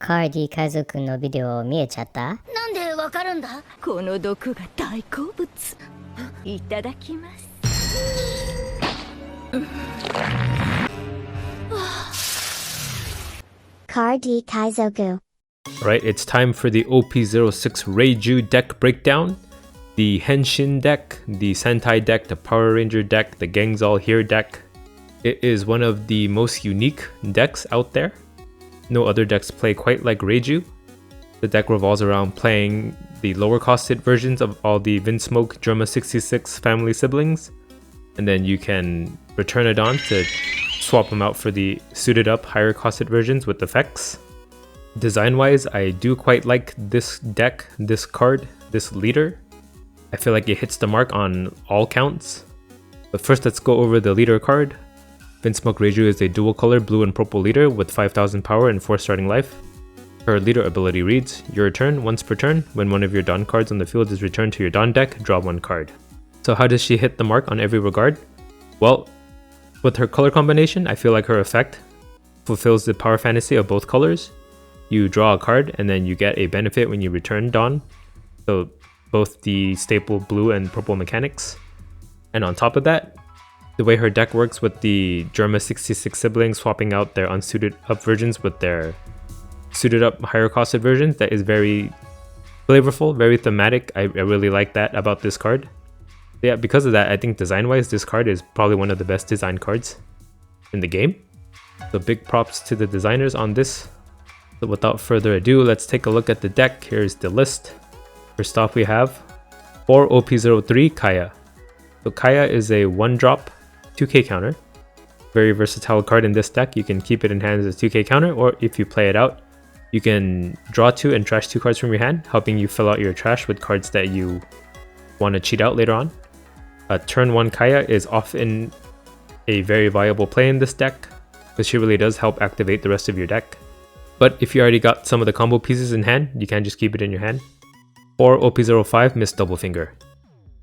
カーディ海賊のビデオ見えちゃった？なんでわかるんだ？この毒が大好物。いただきます。Kaji Kaizoku. Alright, it's time for the OP06 REIJU deck breakdown. The Henshin deck, the Sentai deck, the Power Ranger deck, the Gangs All Here deck. It is one of the most unique decks out there. No other decks play quite like REIJU. The deck revolves around playing the lower costed versions of all the Vinsmoke Drama 66 family siblings, and then you can return it on to swap them out for the suited up higher costed versions with effects. Design wise, I do quite like this deck, this card, this leader. I feel like it hits the mark on all counts. But first, let's go over the leader card. Vinsmoke REIJU is a dual color blue and purple leader with 5000 power and 4 starting life. Her leader ability reads, your turn, once per turn, when one of your Dawn cards on the field is returned to your Dawn deck, draw one card. So how does she hit the mark on every regard? Well, with her color combination, I feel like her effect fulfills the power fantasy of both colors. You draw a card and then you get a benefit when you return Dawn. So both the staple blue and purple mechanics. And on top of that, the way her deck works with the Drama 66 siblings swapping out their unsuited up versions with their suited up higher costed versions, that is very flavorful, very thematic. I really like that about this card. Yeah, because of that, I think design wise this card is probably one of the best designed cards in the game. So big props to the designers on this. So without further ado, let's take a look at the deck. Here's the list. First off, we have 4 OP03 Kaya. So Kaya is a 1-drop 2k counter. Very versatile card in this deck. You can keep it in hand as a 2k counter, or if you play it out, you can draw 2 and trash 2 cards from your hand, helping you fill out your trash with cards that you want to cheat out later on. Turn 1 Kaya is often a very viable play in this deck, because she really does help activate the rest of your deck. But if you already got some of the combo pieces in hand, you can just keep it in your hand. 4 OP05 Miss Doublefinger.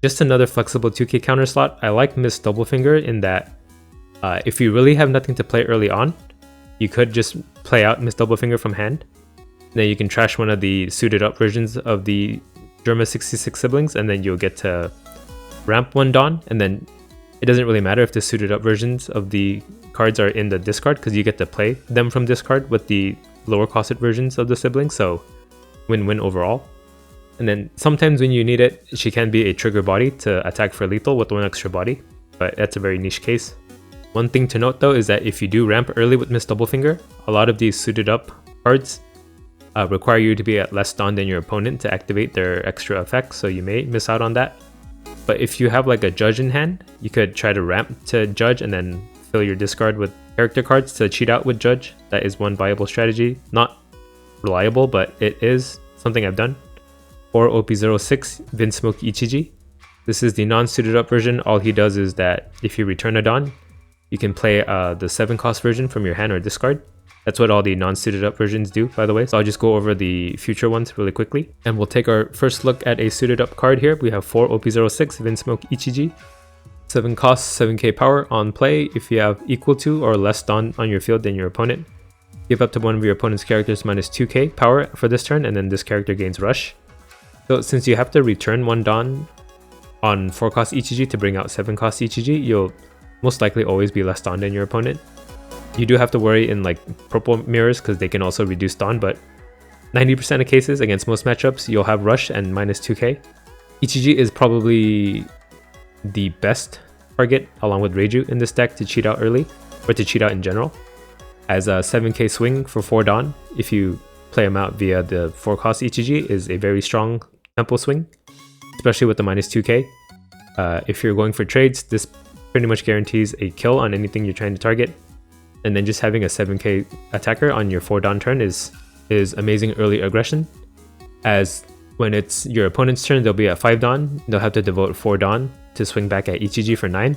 Just another flexible 2k counter slot. I like Miss Doublefinger in that if you really have nothing to play early on, you could just play out Miss Doublefinger from hand. Then you can trash one of the suited up versions of the Drama 66 siblings, and then you'll get to ramp one Dawn, and then it doesn't really matter if the suited up versions of the cards are in the discard, because you get to play them from discard with the lower costed versions of the siblings, so win-win overall. And then sometimes when you need it, she can be a trigger body to attack for lethal with 1 extra body, but that's a very niche case. One thing to note though is that if you do ramp early with Miss Doublefinger, a lot of these suited up cards require you to be at less Dawn than your opponent to activate their extra effects, so you may miss out on that. But if you have like a Judge in hand, you could try to ramp to Judge and then fill your discard with character cards to cheat out with Judge. That is one viable strategy. Not reliable, but it is something I've done. 4 OP06 Vinsmoke Ichiji. This is the non-suited up version. All he does is that if you return a Dawn, you can play the 7 cost version from your hand or discard. That's what all the non-suited up versions do, by the way. So I'll just go over the future ones really quickly. And we'll take our first look at a suited up card here. We have 4 OP06 Vinsmoke Ichiji. 7 costs, 7k power on play. If you have equal to or less Dawn on your field than your opponent, give up to one of your opponent's characters minus 2k power for this turn, and then this character gains rush. So since you have to return 1 Dawn on 4 cost Ichiji to bring out 7 cost Ichiji, you'll most likely always be less Dawn than your opponent. You do have to worry in like purple mirrors because they can also reduce Dawn, but 90% of cases against most matchups, you'll have rush and minus 2k. Ichiji is probably the best target along with REIJU in this deck to cheat out early, or to cheat out in general. As a 7k swing for 4 Dawn, if you play him out via the 4 cost Ichiji, is a very strong tempo swing, especially with the minus 2k. If you're going for trades, this pretty much guarantees a kill on anything you're trying to target. And then just having a 7k attacker on your 4 Dawn turn is amazing early aggression, as when it's your opponent's turn, they'll be at 5 Dawn, they'll have to devote 4 Dawn to swing back at Ichiji for 9,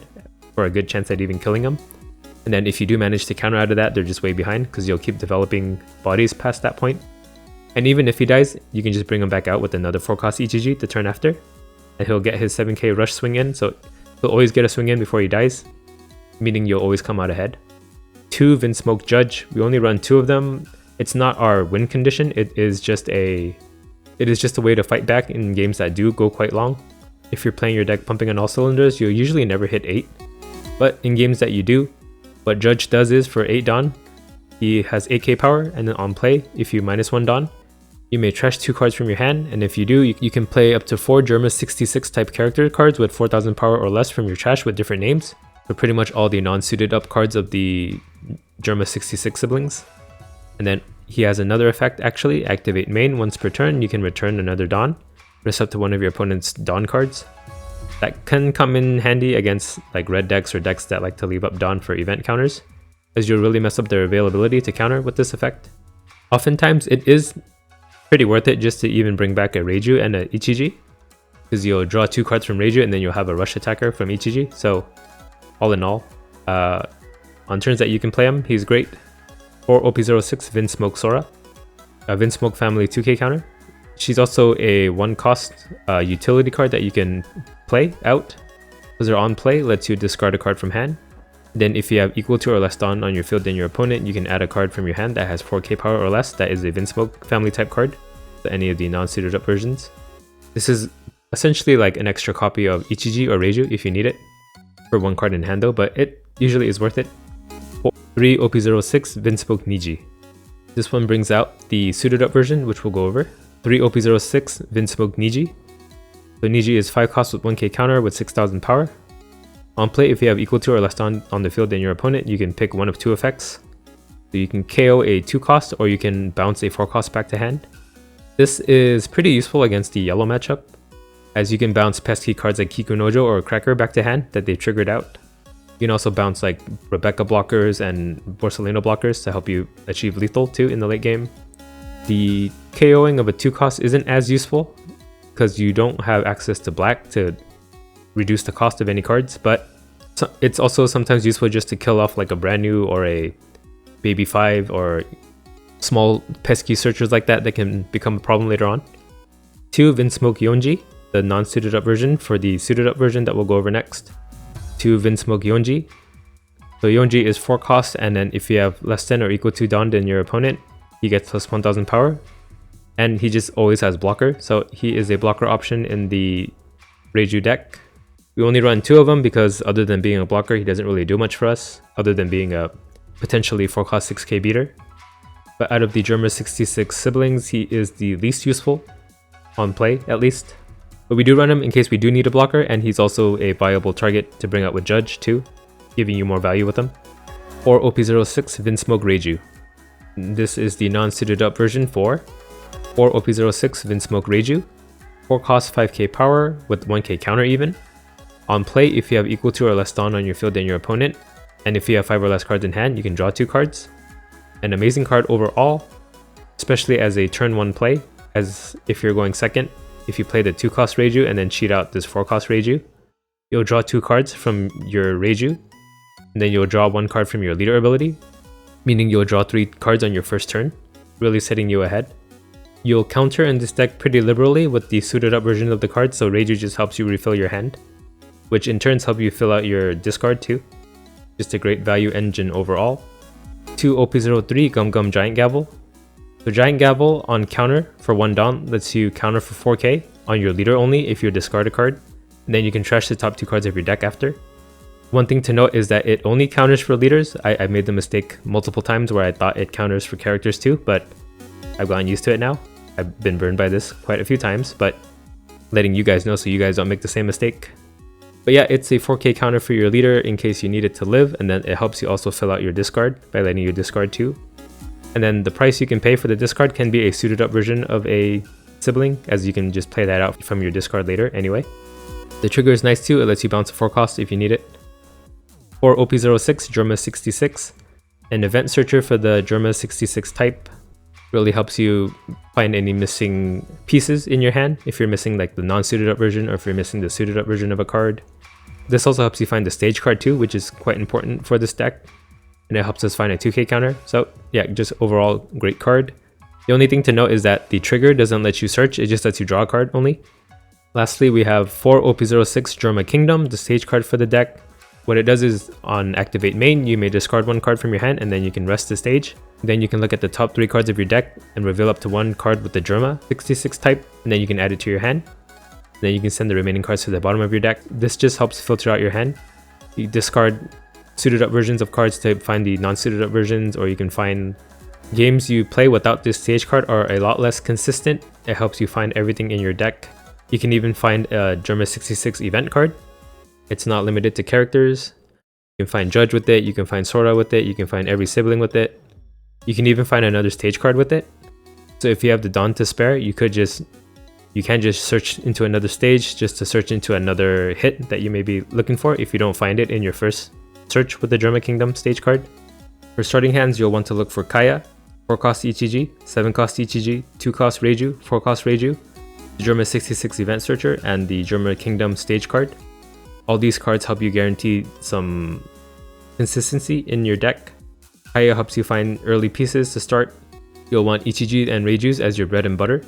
for a good chance at even killing them. And then if you do manage to counter out of that, they're just way behind, because you'll keep developing bodies past that point. And even if he dies, you can just bring him back out with another 4 cost Ichiji the turn after, and he'll get his 7k rush swing in, so he'll always get a swing in before he dies, meaning you'll always come out ahead. 2 Vinsmoke Judge. We only run 2 of them. It's not our win condition, it is just a way to fight back in games that do go quite long. If you're playing your deck pumping on all cylinders, you'll usually never hit 8. But in games that you do, what Judge does is for 8 Dawn, he has 8k power, and then on play, if you -1 Dawn, you may trash 2 cards from your hand, and if you do, you can play up to 4 Germa 66 type character cards with 4000 power or less from your trash with different names. So pretty much all the non-suited up cards of the Germa 66 siblings. And then he has another effect actually, activate main. Once per turn, you can return another Dawn. Press up to one of your opponent's Dawn cards. That can come in handy against like red decks or decks that like to leave up Dawn for event counters, as you'll really mess up their availability to counter with this effect. Oftentimes it is pretty worth it just to even bring back a REIJU and a Ichiji, because you'll draw 2 cards from REIJU and then you'll have a rush attacker from Ichiji. So all in all, on turns that you can play him, he's great. For OP06 Vinsmoke Sora, a Vinsmoke family 2k counter. She's also a 1 cost utility card that you can play out. Because they're on play, lets you discard a card from hand. Then if you have equal to or less Dawn on your field than your opponent, you can add a card from your hand that has 4k power or less. That is a Vinsmoke family type card, to any of the non-suited up versions. This is essentially like an extra copy of Ichiji or REIJU if you need it, for 1 card in hand though, but it usually is worth it. 3 OP06 Vinsmoke Niji. This one brings out the suited up version, which we'll go over. 3 OP06 Vinsmoke Niji. So Niji is 5 cost with 1k counter with 6000 power. On play, if you have equal to or less on the field than your opponent, you can pick one of 2 effects. So you can KO a 2 cost or you can bounce a 4 cost back to hand. This is pretty useful against the yellow matchup, as you can bounce pesky cards like Kikunojo or Cracker back to hand that they triggered out. You can also bounce like Rebecca blockers and Borsalino blockers to help you achieve lethal too in the late game. The KOing of a 2 cost isn't as useful because you don't have access to black to reduce the cost of any cards, but it's also sometimes useful just to kill off like a brand new or a baby 5 or small pesky searchers like that can become a problem later on. 2 Vinsmoke Yonji, the non-suited up version for the suited up version that we'll go over next. 2 Vinsmoke Yonji. So Yonji is 4 cost, and then if you have less than or equal to Dawn than your opponent, he gets plus 1000 power. And he just always has blocker, so he is a blocker option in the REIJU deck. We only run 2 of them because other than being a blocker, he doesn't really do much for us, other than being a potentially 4 cost 6k beater. But out of the Germa 66 siblings, he is the least useful, on play at least. But we do run him in case we do need a blocker, and he's also a viable target to bring out with Judge too, giving you more value with him. Or OP06 Vinsmoke REIJU. This is the non-suited up version for OP06 Vinsmoke REIJU. 4 cost 5k power with 1k counter even. On play, if you have equal to or less Dawn on your field than your opponent, and if you have 5 or less cards in hand, you can draw 2 cards. An amazing card overall, especially as a turn 1 play, as if you're going second. If you play the 2 cost REIJU and then cheat out this 4 cost REIJU, you'll draw 2 cards from your REIJU, and then you'll draw 1 card from your leader ability, meaning you'll draw 3 cards on your first turn, really setting you ahead. You'll counter in this deck pretty liberally with the suited up version of the card, so REIJU just helps you refill your hand, which in turns help you fill out your discard too. Just a great value engine overall. 2 OP03 Gum Gum Giant Gavel. So Giant Gavel on counter for 1 Dawn lets you counter for 4k on your leader only if you discard a card, and then you can trash the top 2 cards of your deck after. One thing to note is that it only counters for leaders. I made the mistake multiple times where I thought it counters for characters too, but I've gotten used to it now. I've been burned by this quite a few times, but letting you guys know so you guys don't make the same mistake. But yeah, it's a 4k counter for your leader in case you need it to live, and then it helps you also fill out your discard by letting you discard 2. And then the price you can pay for the discard can be a suited up version of a sibling, as you can just play that out from your discard later anyway. The trigger is nice too, it lets you bounce a 4 cost if you need it. For OP06 Germa 66, an event searcher for the Germa 66 type, really helps you find any missing pieces in your hand if you're missing like the non-suited up version or if you're missing the suited up version of a card. This also helps you find the stage card too, which is quite important for this deck, and it helps us find a 2k counter. So yeah, just overall great card. The only thing to note is that the trigger doesn't let you search, it just lets you draw a card only. Lastly, we have 4 OP06 Germa Kingdom, the stage card for the deck, What it does is on activate main, you may discard one card from your hand and then you can rest the stage. Then you can look at the top 3 cards of your deck and reveal up to 1 card with the Germa 66 type, and then you can add it to your hand. Then you can send the remaining cards to the bottom of your deck. This just helps filter out your hand. You discard suited up versions of cards to find the non-suited up versions, or you can find games you play without this stage card are a lot less consistent. It helps you find everything in your deck. You can even find a Germa 66 event card. It's not limited to characters. You can find Judge with it, you can find Sora with it, you can find every sibling with it. You can even find another stage card with it. So if you have the Dawn to spare, you can just search into another stage just to search into another hit that you may be looking for if you don't find it in your first search with the Germa Kingdom stage card. For starting hands, you'll want to look for Kaya, 4 cost ETG, 7 cost ETG, 2 cost REIJU, 4 cost REIJU, the Germa 66 Event Searcher, and the Germa Kingdom stage card. All these cards help you guarantee some consistency in your deck. Kaya helps you find early pieces to start. You'll want ETG and REIJUs as your bread and butter,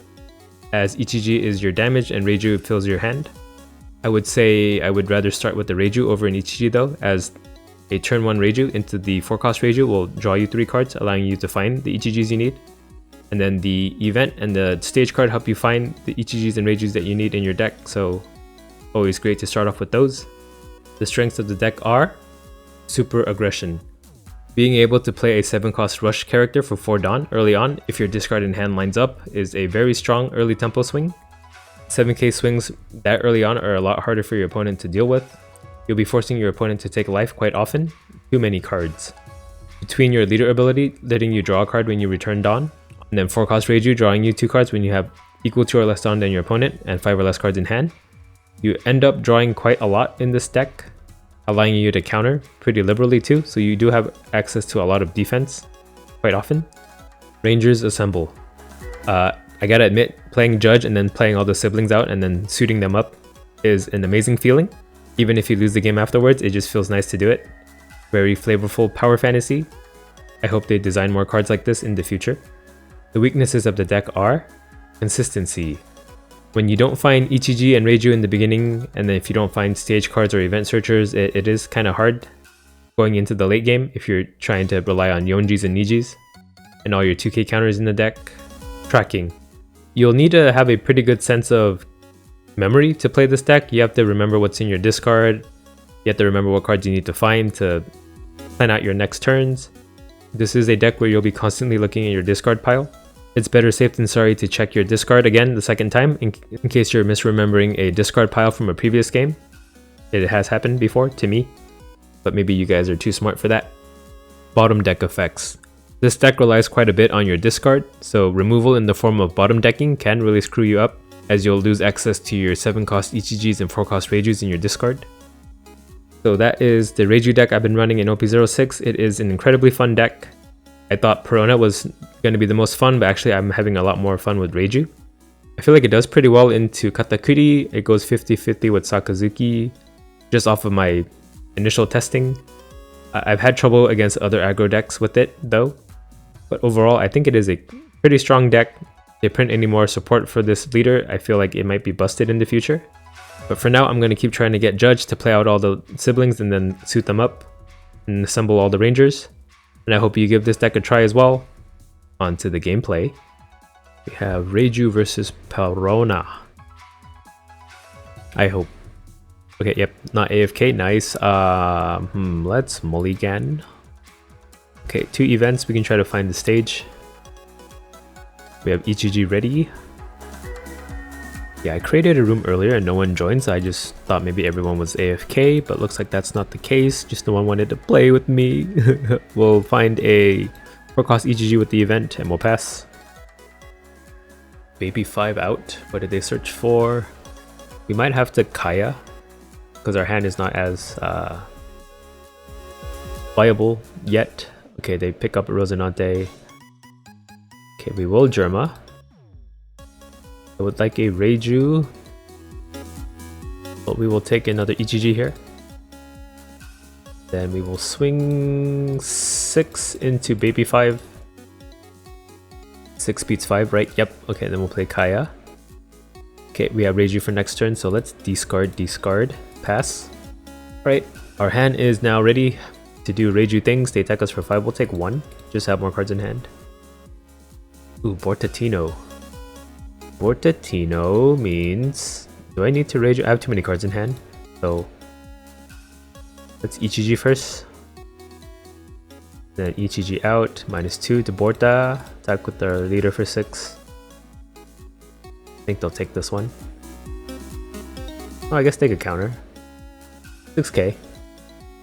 as ETG is your damage and REIJU fills your hand. I would say I would rather start with the REIJU over an ETG though, as a turn 1 REIJU into the 4 cost REIJU will draw you 3 cards, allowing you to find the ETGs you need. And then the event and the stage card help you find the ETGs and REIJUs that you need in your deck, so always great to start off with those. The strengths of the deck are Super Aggression. Being able to play a 7 cost rush character for 4 Dawn early on if your discard in hand lines up is a very strong early tempo swing. 7k swings that early on are a lot harder for your opponent to deal with. You'll be forcing your opponent to take life quite often. Too many cards. Between your leader ability letting you draw a card when you return Dawn, and then 4 cost REIJU drawing you 2 cards when you have equal to or less Dawn than your opponent and 5 or less cards in hand, you end up drawing quite a lot in this deck, allowing you to counter pretty liberally too, so you do have access to a lot of defense quite often. Rangers Assemble. I gotta admit, playing Judge and then playing all the siblings out and then suiting them up is an amazing feeling. Even if you lose the game afterwards, it just feels nice to do it. Very flavorful power fantasy. I hope they design more cards like this in the future. The weaknesses of the deck are consistency. When you don't find ETG and REIJU in the beginning, and then if you don't find stage cards or event searchers, it is kind of hard going into the late game if you're trying to rely on Yonjis and Nijis and all your 2k counters in the deck. Tracking. You'll need to have a pretty good sense of memory to play this deck. You have to remember what's in your discard. You have to remember what cards you need to find to plan out your next turns. This is a deck where you'll be constantly looking at your discard pile. It's better safe than sorry to check your discard again the second time in case you're misremembering a discard pile from a previous game. It has happened before to me, but maybe you guys are too smart for that. Bottom deck effects. This deck relies quite a bit on your discard, so removal in the form of bottom decking can really screw you up, as you'll lose access to your 7 cost ETGs and 4 cost REIJUs in your discard. So that is the REIJU deck I've been running in OP06. It is an incredibly fun deck. I thought Perona was going to be the most fun, but actually I'm having a lot more fun with REIJU. I feel like it does pretty well into Katakuri. It goes 50-50 with Sakazuki, just off of my initial testing. I've had trouble against other aggro decks with it though, but overall I think it is a pretty strong deck. If they print any more support for this leader, I feel like it might be busted in the future. But for now, I'm going to keep trying to get Judge to play out all the siblings and then suit them up and assemble all the Rangers. And I hope you give this deck a try as well. On to the gameplay. We have REIJU versus Perona. I hope. Okay, yep, not AFK, nice. Let's mulligan. Okay, 2 events, we can try to find the stage. We have ETG ready. Yeah, I created a room earlier and no one joined, so I just thought maybe everyone was AFK, but looks like that's not the case. Just no one wanted to play with me. We'll find a 4 cost ETG with the event and we'll pass. Baby 5 out. What did they search for? We might have to Kaya, because our hand is not as viable yet. Okay, they pick up Rosinante. Okay, we will Germa. I would like a REIJU, but we will take another ETG here. Then we will swing 6 into Baby 5. 6 beats 5, right? Yep. Okay, then we'll play Kaya. Okay, we have REIJU for next turn, so let's discard, pass. Right, Our hand is now ready to do REIJU things. They attack us for 5. We'll take 1. Just have more cards in hand. Ooh, Bortatino. Bortatino means... Do I need to REIJU? I have too many cards in hand. So... let's HEG first. Then HEG out. -2 to Borta. Attack with our leader for 6. I think they'll take this one. Oh, I guess they could counter. 6k.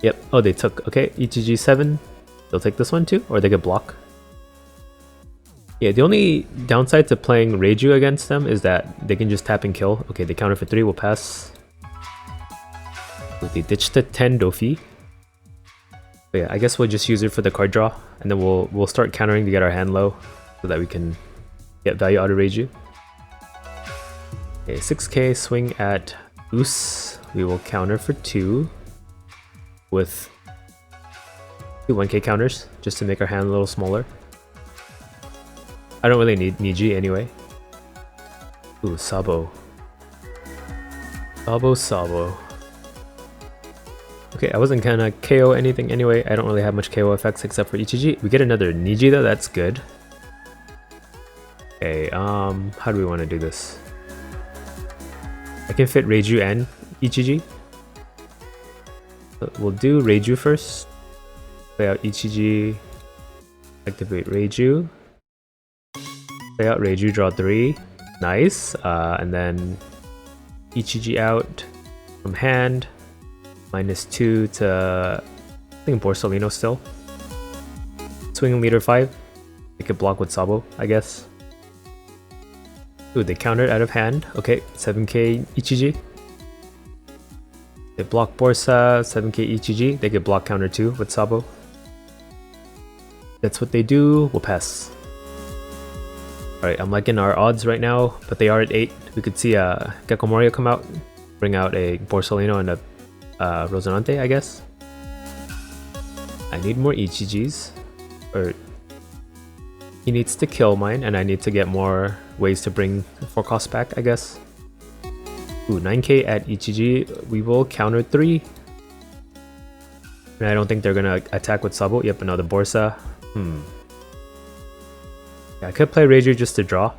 Yep. Oh, they took. Okay, HEG 7. They'll take this one too, or they could block. Yeah, the only downside to playing REIJU against them is that they can just tap and kill. Okay, they counter for 3. We'll pass. They ditched the 10 Dofi. But yeah, I guess we'll just use it for the card draw, and then we'll start countering to get our hand low, so that we can get value out of REIJU. Okay, 6k swing at Us. We will counter for 2 with 2 1k counters just to make our hand a little smaller. I don't really need Niji anyway. Ooh, Sabo. Sabo. Okay, I wasn't gonna KO anything anyway. I don't really have much KO effects except for HEG. We get another Niji though, that's good. Okay, how do we want to do this? I can fit REIJU and HEG. So we'll do REIJU first. Play out HEG. Activate REIJU. Play out REIJU, draw 3. Nice. And then HEG out from hand. -2 to I think Borsalino still. Swing leader 5. They could block with Sabo, I guess. Ooh, they countered out of hand. Okay, 7k HEG. They block Borsa, 7k HEG. They could block counter 2 with Sabo. That's what they do. We'll pass. Alright, I'm liking our odds right now, but they are at 8. We could see a Gecko Morio come out, bring out a Borsalino and a Rosinante, I guess. I need more HEGs. Or he needs to kill mine, and I need to get more ways to bring 4 costs back, I guess. Ooh, 9k at HEG. We will counter 3. And I don't think they're gonna attack with Sabo. Yep, another Borsa. Yeah, I could play REIJU just to draw.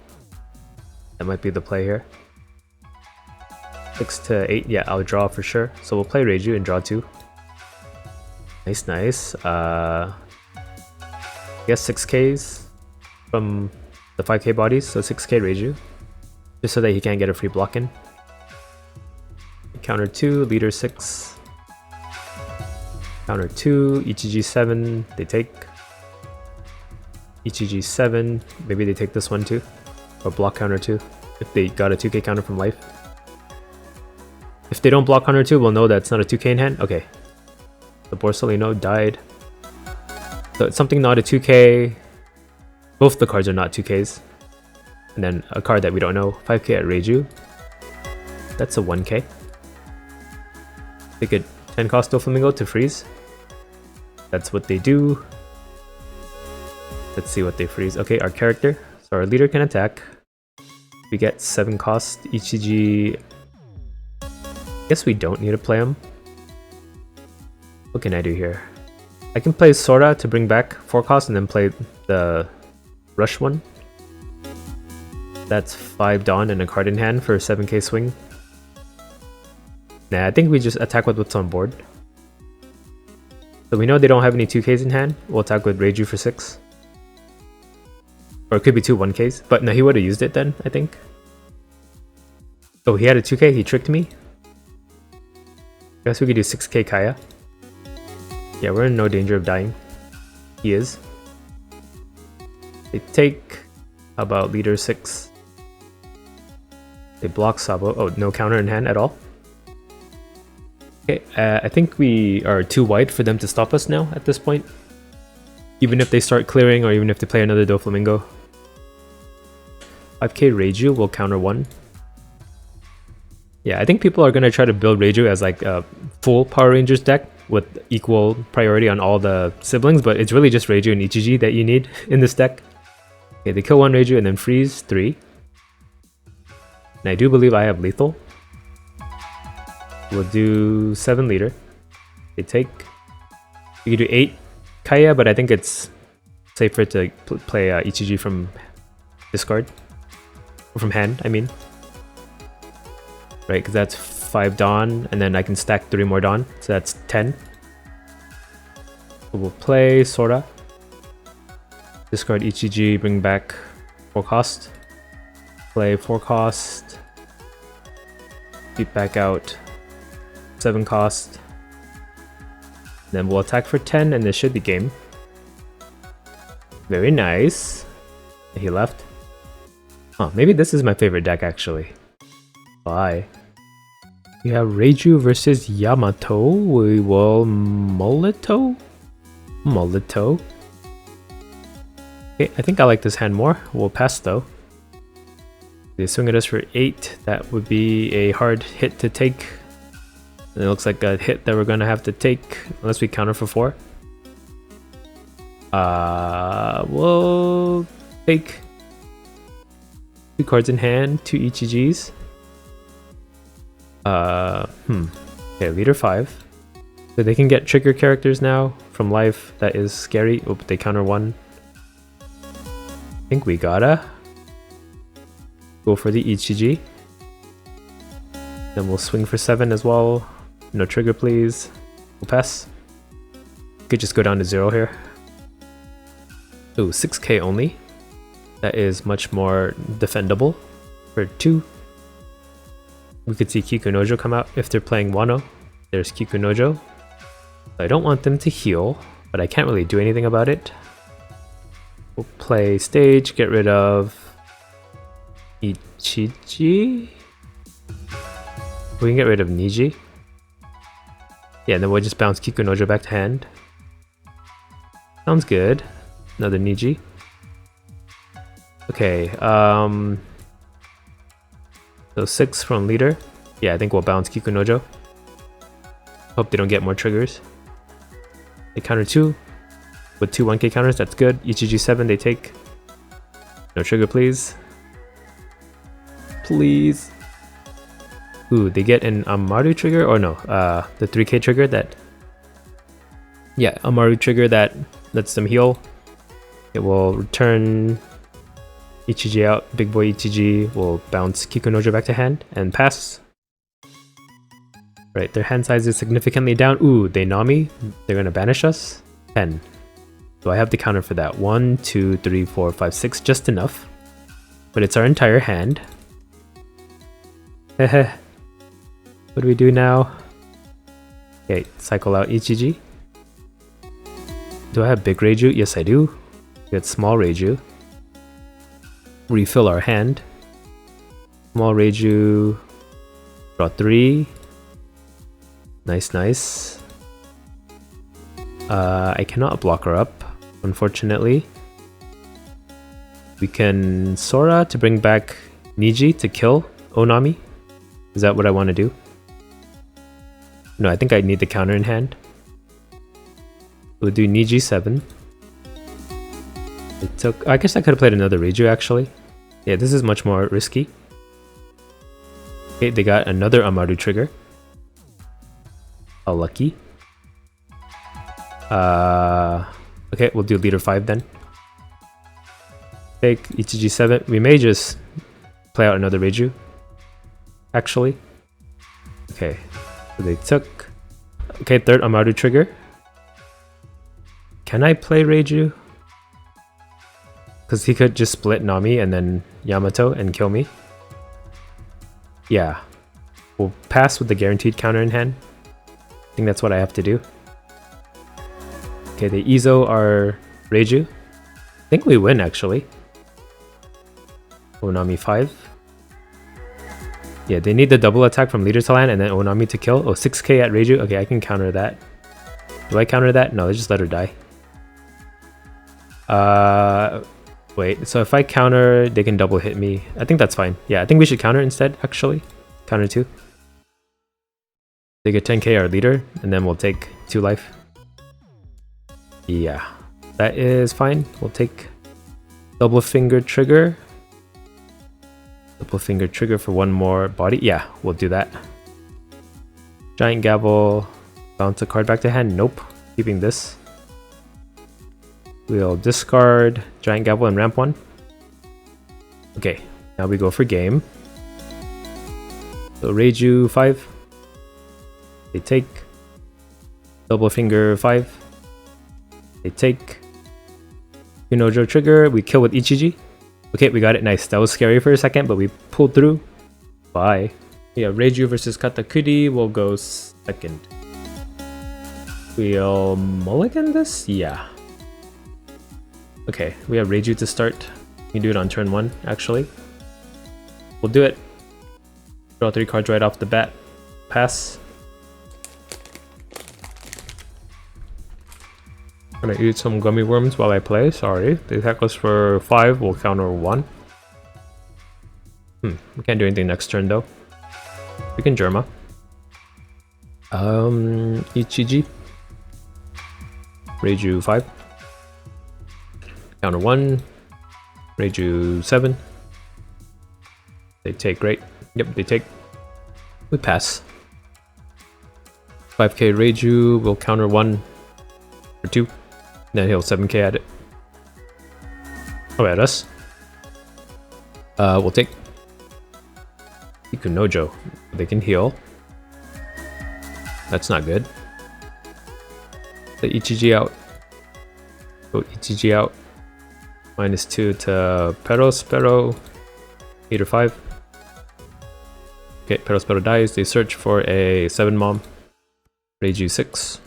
That might be the play here. 6 to 8, yeah, I'll draw for sure. So we'll play REIJU and draw 2. Nice. I guess 6ks from the 5k bodies, so 6k REIJU. Just so that he can't get a free block in. Counter 2, leader 6. Counter 2, HEG 7, they take. HEG 7, maybe they take this one too. Or block counter 2, if they got a 2k counter from life. If they don't block counter 2, we'll know that's not a 2k in hand. Okay. The Borsalino died. So it's something not a 2k. Both the cards are not 2ks. And then a card that we don't know. 5k at REIJU. That's a 1k. They could 10 cost Doflamingo to freeze. That's what they do. Let's see what they freeze. Okay, our character. So our leader can attack. We get 7 cost. HEG. Guess we don't need to play him. What can I do here? I can play Sora to bring back 4 cost and then play the rush one. That's 5 Dawn and a card in hand for 7k swing. Nah, I think we just attack with what's on board. So we know they don't have any 2ks in hand. We'll attack with REIJU for 6. Or it could be 2 1ks. But no, he would have used it then, I think. Oh, he had a 2k? He tricked me? I guess we could do 6k Kaya. Yeah, we're in no danger of dying. He is. They take about leader 6. They block Sabo. Oh, no counter in hand at all. Okay, I think we are too wide for them to stop us now at this point. Even if they start clearing or even if they play another Doflamingo. 5k REIJU will counter 1. Yeah, I think people are going to try to build REIJU as like a full Power Rangers deck with equal priority on all the siblings, but it's really just REIJU and HEG that you need in this deck. Okay, they kill 1 REIJU and then freeze 3. And I do believe I have lethal. We'll do 7 leader. They take. You can do 8 Kaya, but I think it's safer to play Ichiji from discard. Or from hand, I mean. Right, because that's 5 Dawn, and then I can stack 3 more Dawn, so that's 10. So we'll play Sora. Discard Ichiji, bring back 4 cost. Play 4 cost. Keep back out 7 cost. Then we'll attack for 10 and this should be game. Very nice. He left. Oh, maybe this is my favorite deck actually. Why? We have Reiju versus Yamato. We will Mulito? Mulito. Okay, I think I like this hand more. We'll pass though. They swing at us for 8. That would be a hard hit to take. And it looks like a hit that we're gonna have to take unless we counter for 4. We'll take 2 cards in hand, 2 Ichijis. Okay, leader 5. So they can get trigger characters now from life. That is scary. Oh, but they counter 1. I think we gotta go for the Ichiji. Then we'll swing for 7 as well. No trigger, please. We'll pass. Could just go down to 0 here. Oh, 6k only. That is much more defendable. For 2. We could see Kikunojo come out if they're playing Wano. There's Kikunojo. I don't want them to heal, but I can't really do anything about it. We'll play stage, get rid of Ichiji. We can get rid of Niji. Yeah, and then we'll just bounce Kikunojo back to hand. Sounds good. Another Niji. Okay, so 6 from leader. Yeah, I think we'll bounce Kikunojo. Hope they don't get more triggers. They counter 2 with 2 1k counters, that's good. Ichiji 7, they take. No trigger, please. Please. Ooh, they get an Amaru trigger, or no, the 3k trigger that... Yeah, Amaru trigger that lets them heal. It will return Ichiji out, big boy Ichiji will bounce Kikunojo back to hand and pass. Right, their hand size is significantly down. Ooh, they Nami, they're gonna banish us. 10. So I have to counter for that. 1, 2, 3, 4, 5, 6, just enough. But it's our entire hand. Heh. What do we do now? Okay, cycle out Ichiji. Do I have big Reiju? Yes, I do. We got small Reiju. Refill our hand. Small Reiju. Draw 3. Nice, nice. I cannot block her up, unfortunately. We can Sora to bring back Niji to kill Onami. Is that what I want to do? No, I think I need the counter in hand. We'll do Niji 7. It took... I guess I could have played another Reiju actually. Yeah, this is much more risky. Okay, they got another Amaru trigger. How lucky. Okay, we'll do leader 5 then. Take Ichiji 7. We may just play out another Reiju. Actually. Okay, so they took... Okay, third Amaru trigger. Can I play Reiju? Because he could just split Nami and then Yamato and kill me. Yeah. We'll pass with the guaranteed counter in hand. I think that's what I have to do. Okay, they Izo our Reiju. I think we win actually. Onami 5. Yeah, they need the double attack from leader to land and then Onami to kill. Oh, 6k at Reiju. Okay, I can counter that. Do I counter that? No, let's just let her die. Wait, so if I counter, they can double hit me. I think that's fine. Yeah, I think we should counter instead, actually. Counter 2. They get 10k our leader, and then we'll take 2 life. Yeah, that is fine. We'll take double finger trigger. Double finger trigger for 1 more body. Yeah, we'll do that. Giant Gavel. Bounce a card back to hand. Nope. Keeping this. We'll discard Giant Gavel and ramp 1. Okay, now we go for game. So REIJU 5. They take. Double finger 5. They take. Kikunojo trigger. We kill with Ichiji. Okay, we got it. Nice. That was scary for a second, but we pulled through. Bye. Yeah, REIJU versus Katakuri will go second. We'll mulligan this? Yeah. Okay, we have REIJU to start. We can do it on turn 1, actually. We'll do it. Draw 3 cards right off the bat. Pass. I'm gonna eat some gummy worms while I play. Sorry. They attack us for 5. We'll counter 1. We can't do anything next turn though. We can Germa. Ichiji. REIJU 5. Counter 1. REIJU 7. They take, great. Yep, they take. We pass. 5k REIJU will counter 1 for 2. Then he'll 7k at it. Oh, at us. We'll take Kikunojo. They can heal. That's not good. The Ichiji out. Go Ichiji out. -2 to Pero. Meter 5. Okay, Pero dies. They search for a 7 mom. REIJU 6.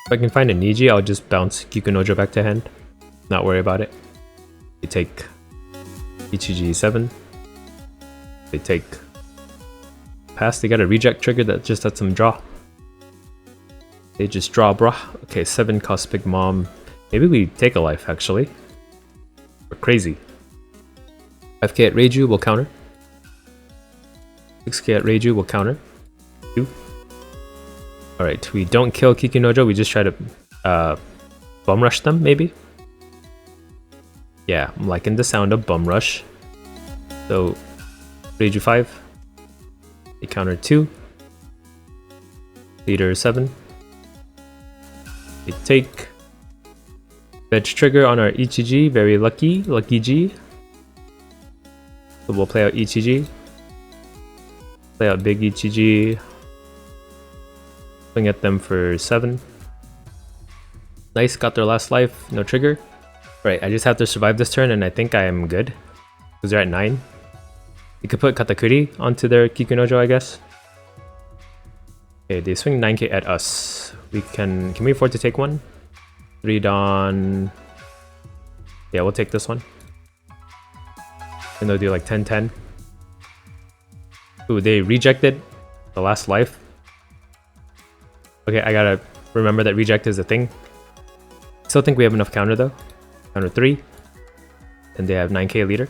If I can find a Niji, I'll just bounce Kikunojo back to hand. Not worry about it. They take Ichiji 7. They take pass. They got a reject trigger that just lets them draw. They just draw, bruh. Okay, 7 cost big mom. Maybe we take a life actually. We're crazy. 5k at REIJU will counter. 6k at REIJU will counter. 2. Alright, we don't kill Kikunojo, we just try to bum rush them, maybe? Yeah, I'm liking the sound of bum rush. So, REIJU 5. They counter 2. Leader 7. They take. Veg trigger on our Ichiji, very lucky G. So we'll play out Ichiji. Play out big Ichiji. Swing at them for 7. Nice, got their last life, no trigger. Right, I just have to survive this turn and I think I am good. Because they're at 9. You could put Katakuri onto their Kikunojo, I guess. Okay, they swing 9k at us. Can we afford to take one? 3 Dawn. Yeah, we'll take this one. And they'll do like 10-10. Ooh, they rejected the last life. Okay, I gotta remember that reject is a thing. Still think we have enough counter though. Counter 3. And they have 9k leader.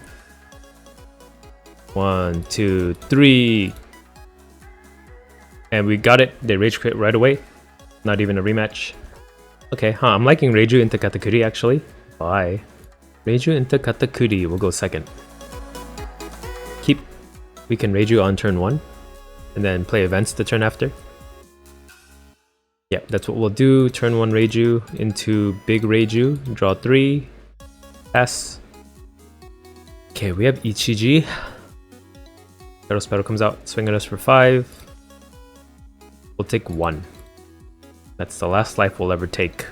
1, 2, 3. And we got it. They rage quit right away. Not even a rematch. Okay, I'm liking REIJU into Katakuri actually. Bye. REIJU into Katakuri will go second. Keep. We can REIJU on turn 1. And then play events the turn after. Yeah, that's what we'll do. Turn 1 REIJU into big REIJU. Draw 3. Pass. Okay, we have Ichiji. Pero comes out, swing at us for 5. We'll take 1. That's the last life we'll ever take.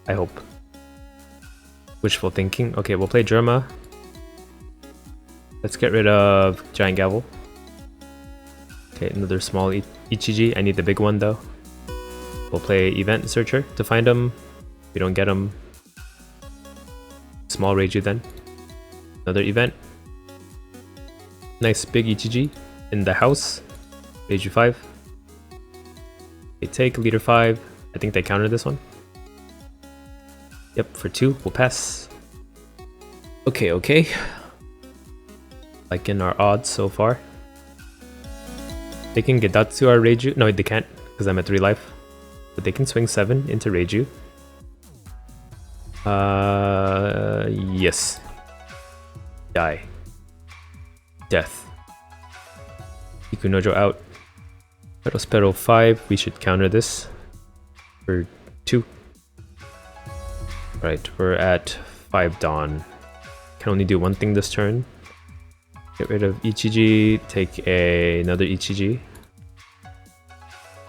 I hope. Wishful thinking. Okay, we'll play Germa. Let's get rid of Giant Gavel. Okay, another small Ichiji. I need the big one though. We'll play Event Searcher to find him. If we don't get him, small REIJU then. Another event. Nice big Ichiji in the house. REIJU 5. They take leader 5. I think they counter this one. Yep, for 2. We'll pass. Okay. Like in our odds so far. They can Gedatsu our REIJU. No, they can't because I'm at 3 life. But they can swing 7 into REIJU. Yes. Die. Death. Kikunojo out. Spero 5, we should counter this for 2. Right, we're at 5 Dawn. Can only do one thing this turn. Get rid of Ichiji, take another Ichiji.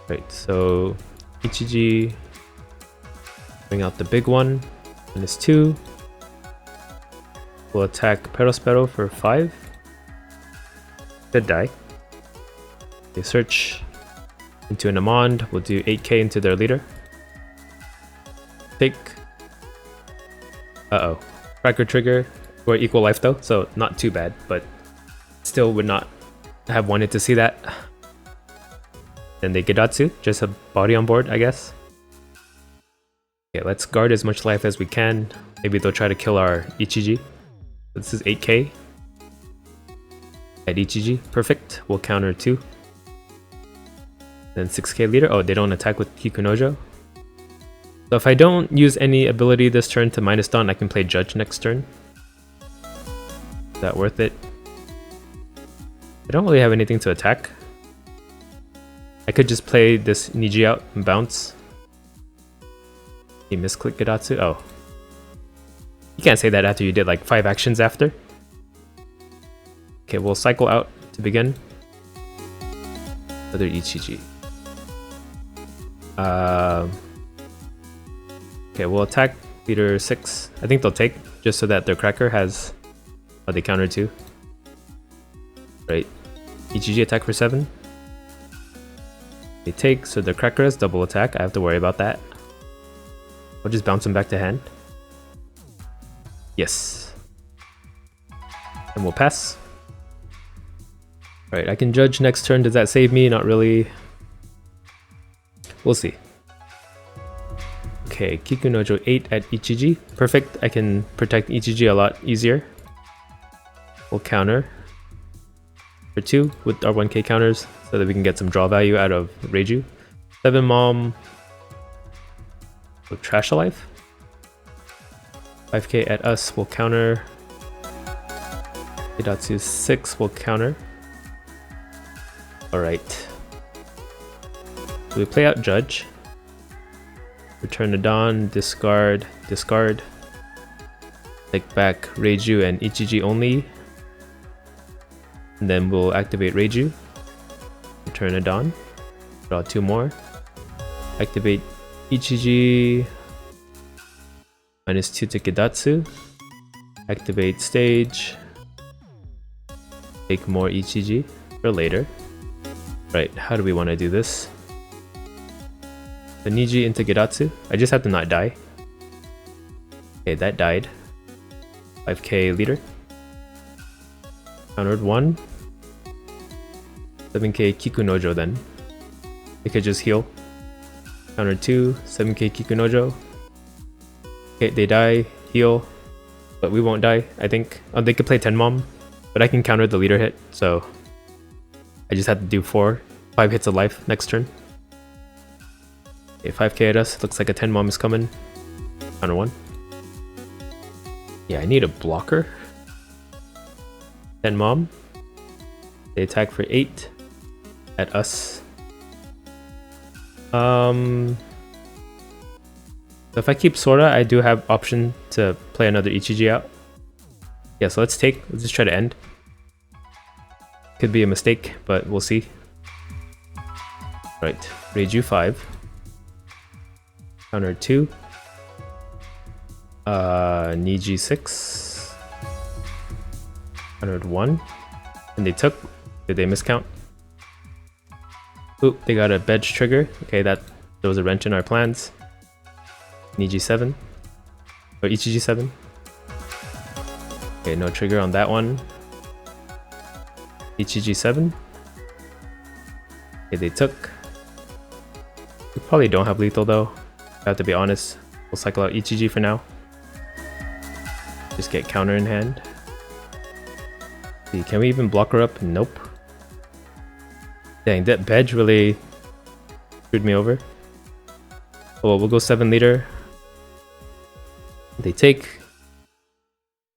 Right, so Ichiji, bring out the big one, -2. We'll attack Perospero for 5. Should die. They search into an Amond, we'll do 8k into their leader. Take. Uh-oh. Cracker trigger. We're equal life though, so not too bad, but still would not have wanted to see that. Then they Gedatsu, just a body on board, I guess. Okay, let's guard as much life as we can. Maybe they'll try to kill our Ichiji. This is 8k. At Ichiji, perfect. We'll counter 2. Then 6k leader. Oh, they don't attack with Kikunojo. So if I don't use any ability this turn to minus Dawn, I can play Judge next turn. Is that worth it? I don't really have anything to attack. I could just play this Niji out and bounce. You misclick Gedatsu? Oh. You can't say that after you did like 5 actions after. Okay, we'll cycle out to begin. Another Ichiji. Okay, we'll attack leader 6. I think they'll take, just so that their cracker has... Oh, they counter 2. Right. Ichiji attack for 7. They take, so their cracker has double attack. I have to worry about that. I'll just bounce him back to hand. Yes. And we'll pass. Alright, I can judge next turn. Does that save me? Not really. We'll see. Okay, Kikunojo 8 at Ichiji. Perfect. I can protect Ichiji a lot easier. We'll counter for 2 with our 1k counters so that we can get some draw value out of REIJU. 7 Mom. We'll trash a life. 5k at us, we'll counter. Hidatsu 6 will counter. Alright. So we play out Judge. Return to Dawn, discard, discard. Take back REIJU and Ichiji only. And then we'll activate REIJU. Return to Dawn. Draw 2 more. Activate Ichiji. -2 to Gedatsu. Activate stage. Take more Ichiji for later. Right, how do we want to do this? The Niji into Gedatsu. I just have to not die. Okay, that died. 5k leader. Countered 1. 7k Kikunojo then. I could just heal. Counter 2, 7k Kikunojo. Okay, they die, heal, but we won't die, I think. Oh, they could play 10 Mom, but I can counter the leader hit, so I just have to do 5 hits of life next turn. Okay, 5k at us, looks like a 10 Mom is coming. Counter 1. Yeah, I need a blocker. 10 Mom. They attack for 8 at us. So if I keep Sora, I do have option to play another Ichiji out. Yeah, so let's just try to end. Could be a mistake, but we'll see. Right, REIJU 5. Counter 2. Niji 6. Countered 1. And they took. Did they miscount? Oop, they got a Bedge trigger. Okay, that throws a wrench in our plans. Niji 7. Or Ichiji 7. Okay, no trigger on that one. Ichiji 7. Okay, they took. We probably don't have lethal though. I have to be honest. We'll cycle out Ichiji for now. Just get counter in hand. See, can we even block her up? Nope. Dang, that Bedge really screwed me over. Oh, well, we'll go 7 leader. They take.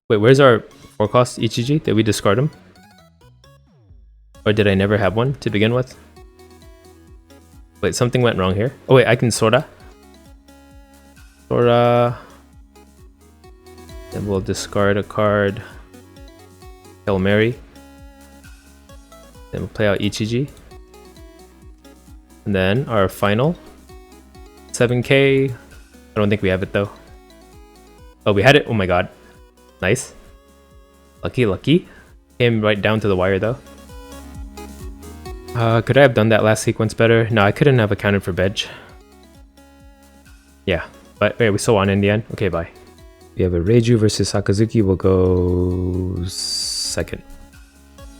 Wait, where's our 4 cost Ichiji? Did we discard him? Or did I never have one to begin with? Wait, something went wrong here. Oh wait, I can Sora. Sora. Then we'll discard a card. Hail Mary. Then we'll play out Ichiji. And then our final 7k. I don't think we have it though. Oh, we had it. Oh my god. Nice. Lucky, lucky. Came right down to the wire though. Could I have done that last sequence better? No, I couldn't have accounted for Veg. Yeah, but wait, we still won in the end. Okay, bye. We have a REIJU versus Sakazuki. We'll go second.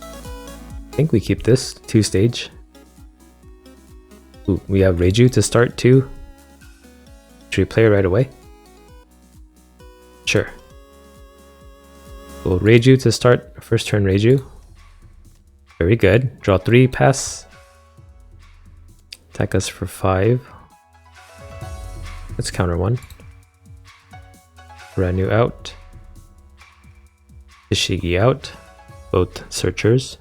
I think we keep this 2-stage. Ooh, we have REIJU to start too. Should we play it right away? Sure. We'll REIJU to start. First turn REIJU. Very good. Draw 3, pass. Attack us for 5. Let's counter 1. Brand new out. Ishigi out. Both searchers.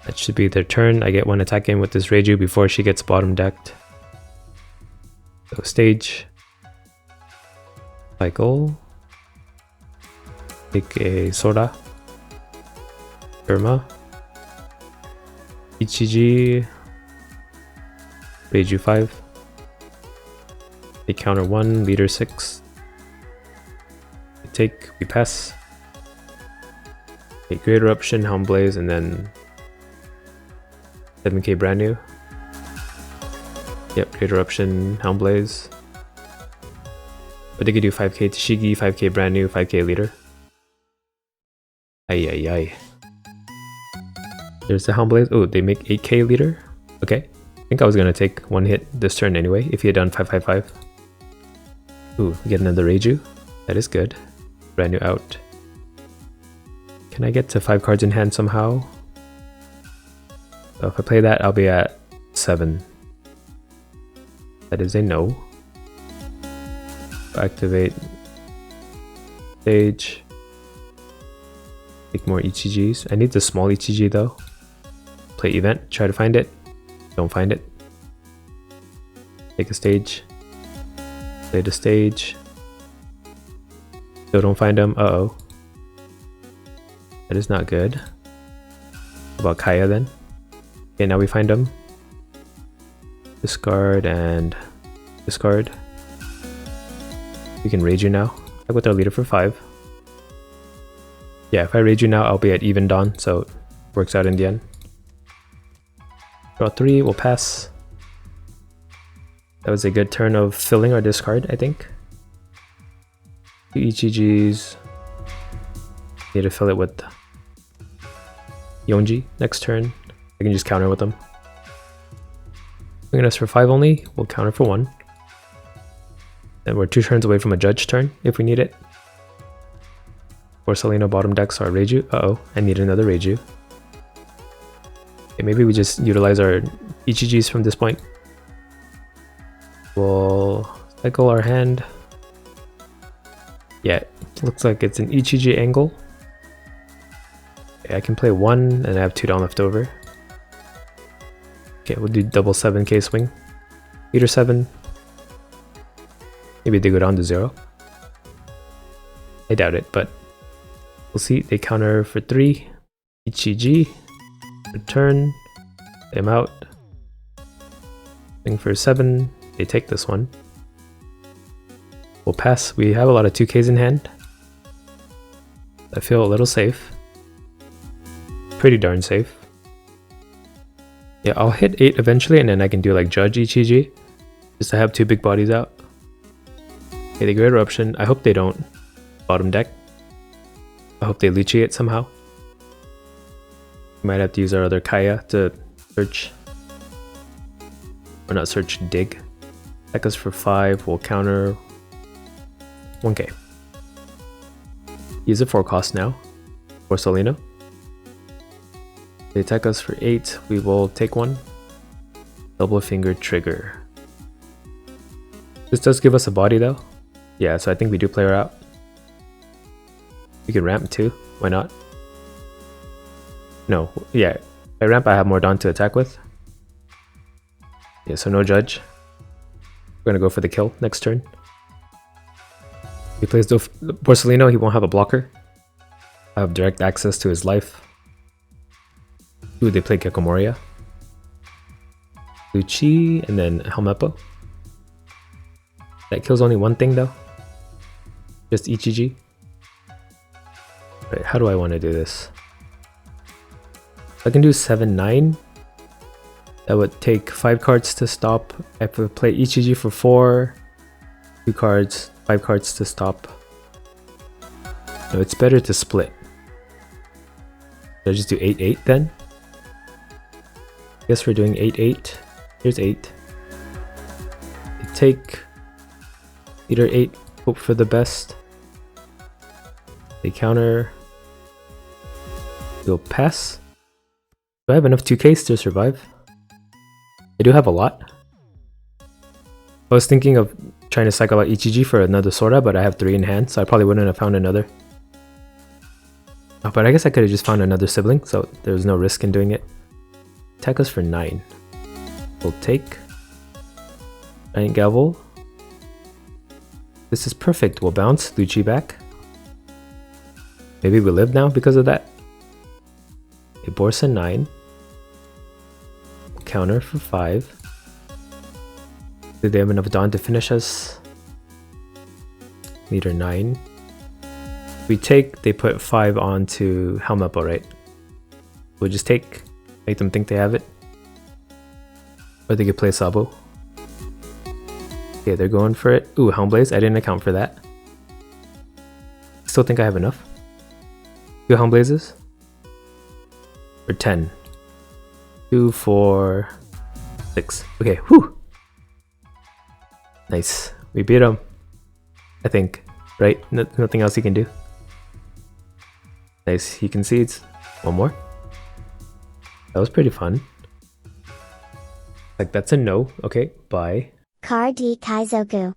That should be their turn. I get 1 attack in with this REIJU before she gets bottom decked. So stage. Cycle. Take a Sora. Perona. Ichiji. REIJU 5. They counter 1, leader 6. We take, we pass. A Great Eruption, Helm Blaze, and then 7k brand new. Yep, Great Eruption, Helm Blaze. But they could do 5k Tashigi, 5k brand new, 5k leader. Ay ay ay. There's the Helm Blaze. Oh, they make 8k leader. Okay. I think I was gonna take 1 hit this turn anyway if he had done 555. Ooh, we get another REIJU. That is good. Brand new out. Can I get to 5 cards in hand somehow? So if I play that, I'll be at 7. That is a no. Activate stage. Take more Ichijis. I need the small Ichiji though. Play event, try to find it. Don't find it. Take a stage. Play the stage. Still don't find him. Uh-oh. That is not good. How about Kaya then? Okay, now we find him. Discard and discard. We can REIJU now. I with our leader for 5. Yeah, if I REIJU now, I'll be at even dawn, so it works out in the end. Draw 3, we'll pass. That was a good turn of filling our discard, I think. 2 Ichijis. Need to fill it with Yonji next turn. I can just counter with them. Bringing us for 5 only, we'll counter for 1. And we're 2 turns away from a judge turn if we need it. Borsalino bottom decks our REIJU. Uh-oh, I need another REIJU. Okay, maybe we just utilize our Ichijis from this point. We'll cycle our hand. Yeah, looks like it's an Ichiji angle. Okay, I can play 1 and I have 2 down left over. Okay, we'll do double 7k swing. Leader 7. Maybe they go down to 0. I doubt it, but we'll see. They counter for 3. Ichiji. Return. Play him out. Swing for 7. They take this one. We'll pass. We have a lot of 2Ks in hand. I feel a little safe. Pretty darn safe. Yeah, I'll hit 8 eventually and then I can do like Judge Ichiji. Just to have 2 big bodies out. Okay, the Great Eruption. I hope they don't bottom deck. I hope they Lychee it somehow. We might have to use our other Kaya to search. Or not search, dig. Attack us for 5, we'll counter 1k. Use a 4 cost now. For Solino. They attack us for 8, we will take 1. Double finger trigger. This does give us a body though. Yeah, so I think we do play her out. We can ramp too, why not? No, yeah, by ramp I have more Dawn to attack with. Yeah, so no judge. We're gonna go for the kill next turn. He plays Borsellino, he won't have a blocker. I have direct access to his life. Ooh, they play Gekomoria. Lucci, and then Helmeppo. That kills only one thing though. Just Ichiji. Right, how do I want to do this? I can do 7-9. That would take 5 cards to stop. I have to play Ichiji for 4. 2 cards, 5 cards to stop. No, it's better to split. Should I just do 8-8 then? Guess we're doing 8-8. Here's 8. I take leader 8, hope for the best. They counter. We'll pass. Do I have enough 2Ks to survive? I do have a lot. I was thinking of trying to cycle out Ichiji for another Sora, but I have 3 in hand, so I probably wouldn't have found another. Oh, but I guess I could have just found another sibling, so there was no risk in doing it. Attack us for 9. We'll take. Giant Gavel. This is perfect. We'll bounce Lucci back. Maybe we live now because of that. A Borsa 9. Counter for 5. Did they have enough Dawn to finish us? Meter 9. We take, they put 5 onto Helmeppo, right? We'll just take, make them think they have it. Or they could play Sabo. Okay, they're going for it. Ooh, Helmblaze, I didn't account for that. Still think I have enough. 2 Helmblazes? Or 10? 2, 4, 6. Okay, whew! Nice. We beat him. I think. Right? Nothing else he can do. Nice. He concedes. One more. That was pretty fun. Like, that's a no. Okay, bye. Card D Kaizoku.